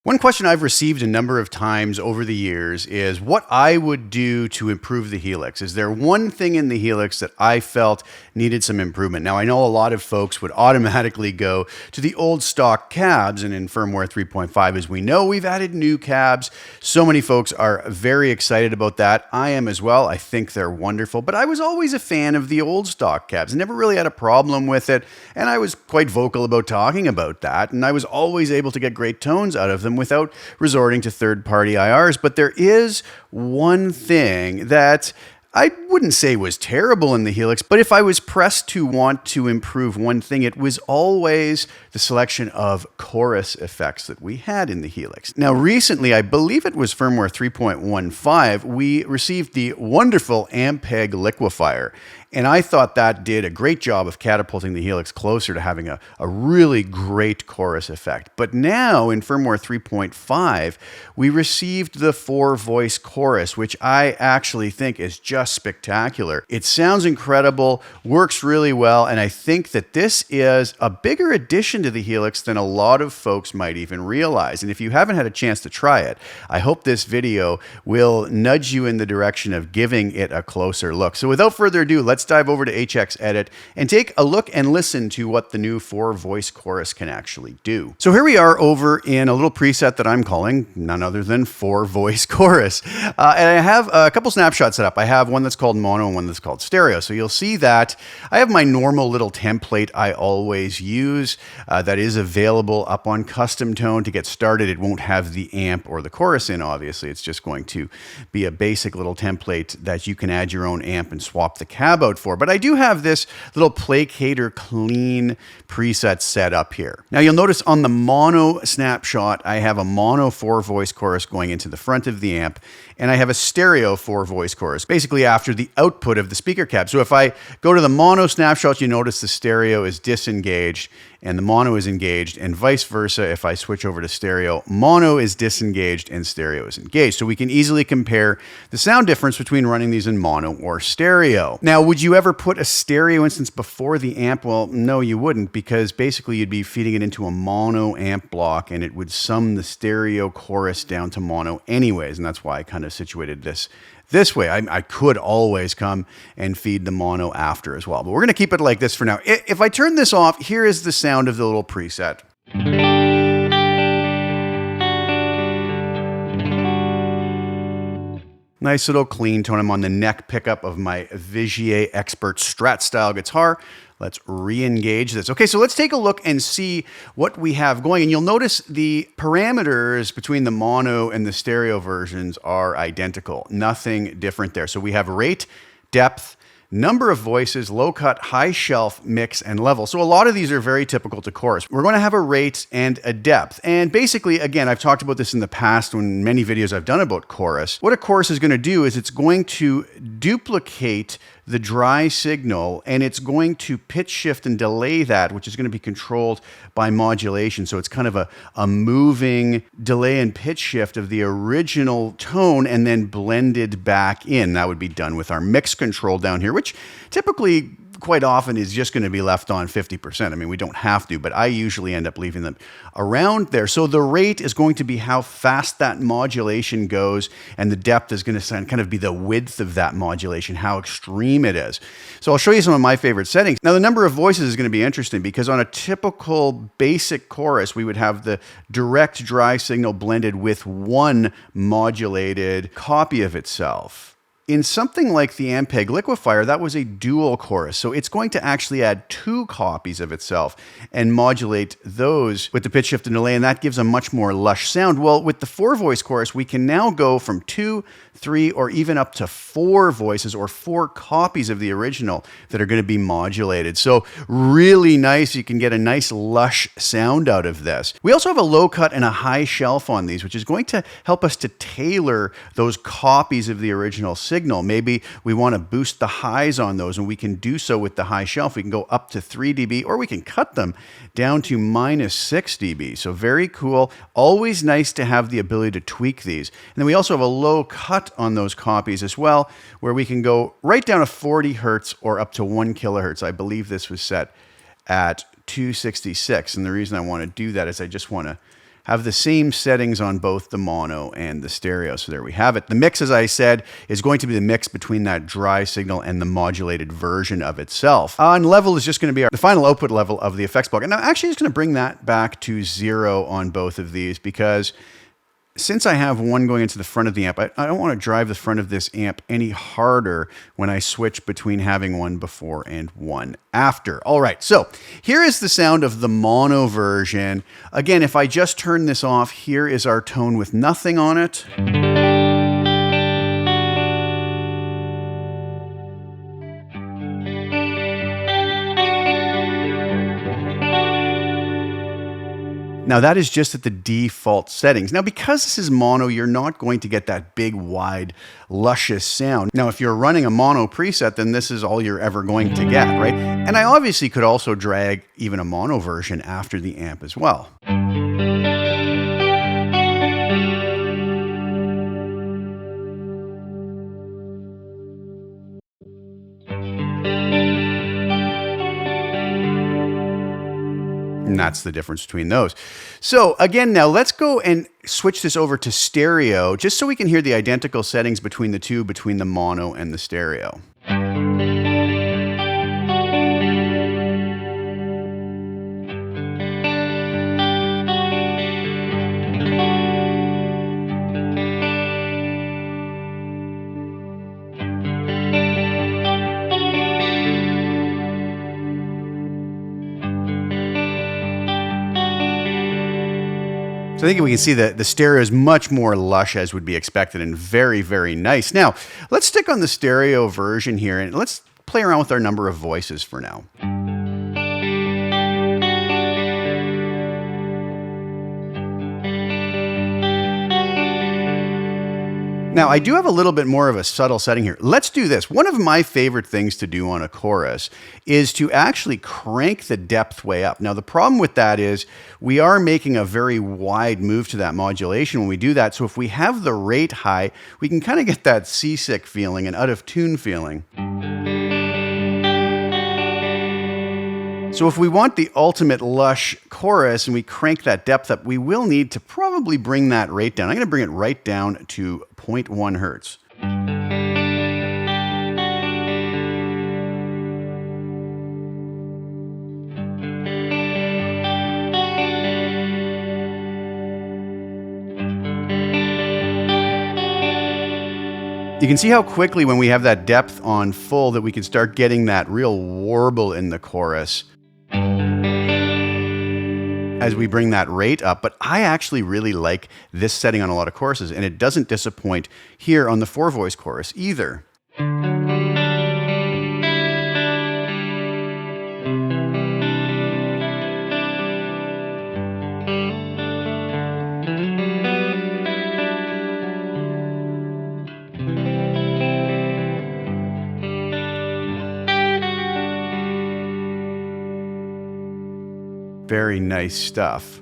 One question I've received a number of times over the years is what I would do to improve the Helix. Is there one thing in the Helix that I felt needed some improvement? Now, I know a lot of folks would automatically go to the old stock cabs, and in firmware 3.5, as we know, we've added new cabs. So many folks are very excited about that. I am as well. I think they're wonderful, but I was always a fan of the old stock cabs. Never really had a problem with it, and I was quite vocal about talking about that, and I was always able to get great tones out of them without resorting to third-party IRs. But there is one thing that I wouldn't say was terrible in the Helix, but if I was pressed to want to improve one thing, it was always the selection of chorus effects that we had in the Helix. Now, recently, I believe it was firmware 3.15, we received the wonderful Ampeg Liquifier. And I thought that did a great job of catapulting the Helix closer to having a really great chorus effect. But now in firmware 3.5, we received the 4-voice chorus, which I actually think is just spectacular. It sounds incredible, works really well, and I think that this is a bigger addition to the Helix than a lot of folks might even realize. And if you haven't had a chance to try it, I hope this video will nudge you in the direction of giving it a closer look. So without further ado, let's dive over to HX Edit and take a look and listen to what the new 4-voice chorus can actually do. So here we are over in a little preset that I'm calling none other than 4-voice chorus. And I have a couple snapshots set up. I have one that's called mono and one that's called stereo. So you'll see that I have my normal little template I always use that is available up on custom tone. To get started, it won't have the amp or the chorus in, obviously. It's just going to be a basic little template that you can add your own amp and swap the cab out for. But I do have this little placator clean preset set up here. Now you'll notice on the mono snapshot, I have a mono 4-voice chorus going into the front of the amp, and I have a stereo 4-voice chorus, basically after the output of the speaker cab. So if I go to the mono snapshot, you notice the stereo is disengaged and the mono is engaged, and vice versa. If I switch over to stereo, mono is disengaged and stereo is engaged. So we can easily compare the sound difference between running these in mono or stereo. Now, would you ever put a stereo instance before the amp? Well, no, you wouldn't, because basically you'd be feeding it into a mono amp block and it would sum the stereo chorus down to mono anyways. And that's why I kind of situated this way. I could always come and feed the mono after as well, but we're going to keep it like this for now. If I turn this off, here is the sound of the little preset. Nice little clean tone. I'm on the neck pickup of my Vigier Expert Strat style guitar. Let's re-engage this. Okay, so let's take a look and see what we have going. And you'll notice the parameters between the mono and the stereo versions are identical. Nothing different there. So we have rate, depth, number of voices, low cut, high shelf, mix, and level. So a lot of these are very typical to chorus. We're going to have a rate and a depth. And basically, again, I've talked about this in the past when many videos I've done about chorus. What a chorus is going to do is it's going to duplicate the dry signal, and it's going to pitch shift and delay that, which is going to be controlled by modulation. So it's kind of a moving delay and pitch shift of the original tone and then blended back in. That would be done with our mix control down here, which typically quite often is just going to be left on 50%. I mean, we don't have to, but I usually end up leaving them around there. So the rate is going to be how fast that modulation goes, and the depth is going to kind of be the width of that modulation, how extreme it is. So I'll show you some of my favorite settings. Now, the number of voices is going to be interesting because on a typical basic chorus, we would have the direct dry signal blended with one modulated copy of itself. In something like the Ampeg Liquifier, that was a dual chorus. So it's going to actually add 2 copies of itself and modulate those with the pitch shift and delay, and that gives a much more lush sound. Well, with the 4-voice chorus, we can now go from 2, 3, or even up to 4 voices or 4 copies of the original that are going to be modulated. So really nice. You can get a nice lush sound out of this. We also have a low cut and a high shelf on these, which is going to help us to tailor those copies of the original signal. Maybe we want to boost the highs on those, and we can do so with the high shelf. We can go up to 3 dB, or we can cut them down to -6 dB. So very cool. Always nice to have the ability to tweak these. And then we also have a low cut on those copies as well, where we can go right down to 40 hertz or up to 1 kilohertz. I believe this was set at 266. And the reason I want to do that is I just want to have the same settings on both the mono and the stereo. So there we have it. The mix, as I said, is going to be the mix between that dry signal and the modulated version of itself. And level is just going to be the final output level of the effects block. And I'm actually just going to bring that back to 0 on both of these, because since I have one going into the front of the amp, I don't want to drive the front of this amp any harder when I switch between having one before and one after. All right, so here is the sound of the mono version. Again, if I just turn this off, here is our tone with nothing on it. Now that is just at the default settings. Now, because this is mono, you're not going to get that big, wide, luscious sound. Now, if you're running a mono preset, then this is all you're ever going to get, right? And I obviously could also drag even a mono version after the amp as well. And that's the difference between those. So again, now let's go and switch this over to stereo, just so we can hear the identical settings between the two, between the mono and the stereo. So I think we can see that the stereo is much more lush, as would be expected, and very, very nice. Now, let's stick on the stereo version here, and let's play around with our number of voices for now. Now, I do have a little bit more of a subtle setting here. Let's do this. One of my favorite things to do on a chorus is to actually crank the depth way up. Now, the problem with that is we are making a very wide move to that modulation when we do that. So if we have the rate high, we can kind of get that seasick feeling and out of tune feeling. So if we want the ultimate lush chorus and we crank that depth up, we will need to probably bring that rate down. I'm going to bring it right down to 0.1 hertz. You can see how quickly when we have that depth on full that we can start getting that real warble in the chorus as we bring that rate up. But I actually really like this setting on a lot of choruses, and it doesn't disappoint here on the 4-voice chorus either. Very nice stuff.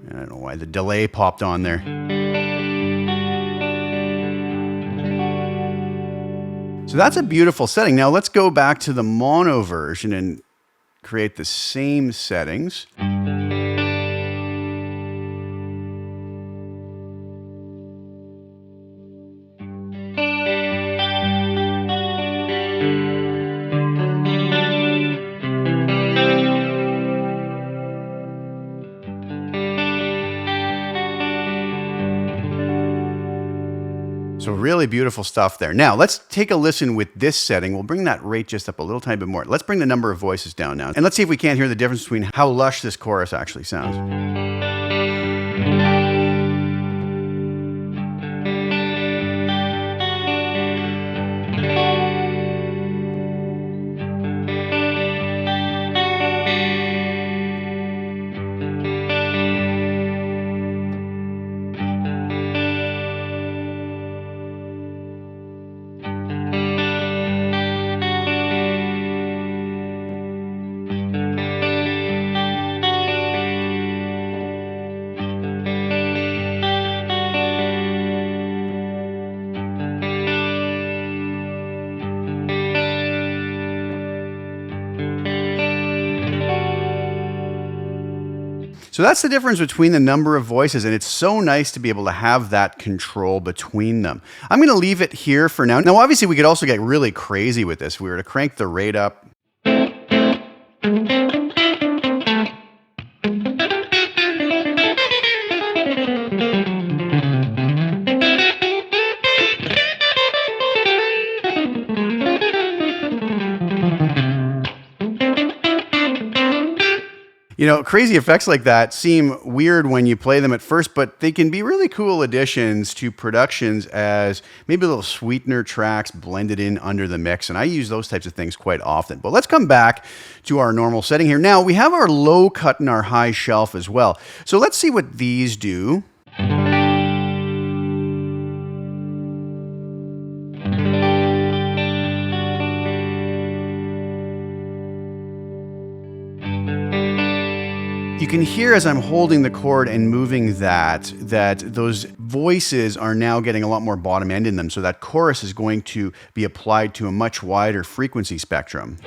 I don't know why the delay popped on there. So that's a beautiful setting. Now let's go back to the mono version and create the same settings. So really beautiful stuff there. Now let's take a listen with this setting. We'll bring that rate just up a little tiny bit more. Let's bring the number of voices down now. And let's see if we can't hear the difference between how lush this chorus actually sounds. So that's the difference between the number of voices, and it's so nice to be able to have that control between them. I'm going to leave it here for now. Now, obviously, we could also get really crazy with this. If we were to crank the rate up. You know, crazy effects like that seem weird when you play them at first, but they can be really cool additions to productions as maybe little sweetener tracks blended in under the mix. And I use those types of things quite often. But let's come back to our normal setting here. Now, we have our low cut and our high shelf as well. So let's see what these do. You can hear as I'm holding the chord and moving that those voices are now getting a lot more bottom end in them. So that chorus is going to be applied to a much wider frequency spectrum.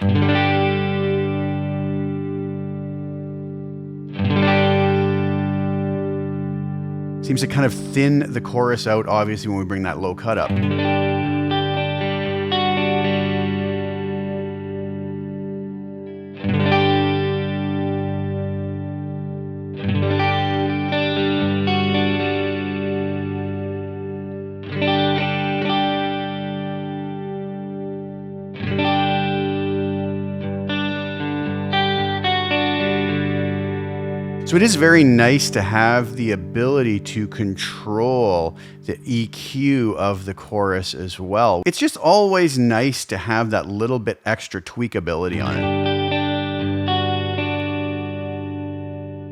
Seems to kind of thin the chorus out, obviously, when we bring that low cut up. So it is very nice to have the ability to control the EQ of the chorus as well. It's just always nice to have that little bit extra tweakability on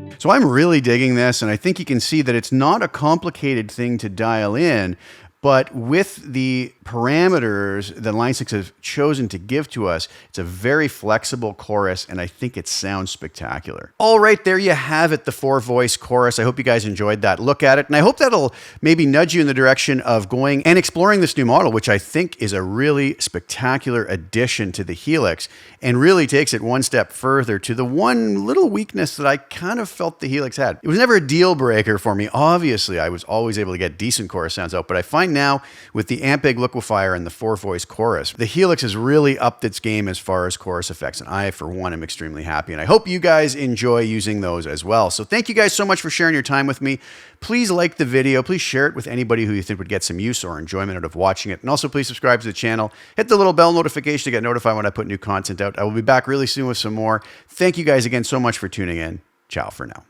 it. So I'm really digging this, and I think you can see that it's not a complicated thing to dial in, but with the parameters that Line 6 have chosen to give to us, it's a very flexible chorus, and I think it sounds spectacular. All right, there you have it, the 4-voice chorus. I hope you guys enjoyed that look at it, and I hope that'll maybe nudge you in the direction of going and exploring this new model, which I think is a really spectacular addition to the Helix, and really takes it one step further to the one little weakness that I kind of felt the Helix had. It was never a deal breaker for me. Obviously, I was always able to get decent chorus sounds out, but I find now with the Ampeg Liquifier and the 4-voice chorus, the Helix has really upped its game as far as chorus effects, and I, for one, am extremely happy, and I hope you guys enjoy using those as well. So thank you guys so much for sharing your time with me. Please like the video. Please share it with anybody who you think would get some use or enjoyment out of watching it. And also please subscribe to the channel. Hit the little bell notification to get notified when I put new content out. I will be back really soon with some more. Thank you guys again so much for tuning in. Ciao for now.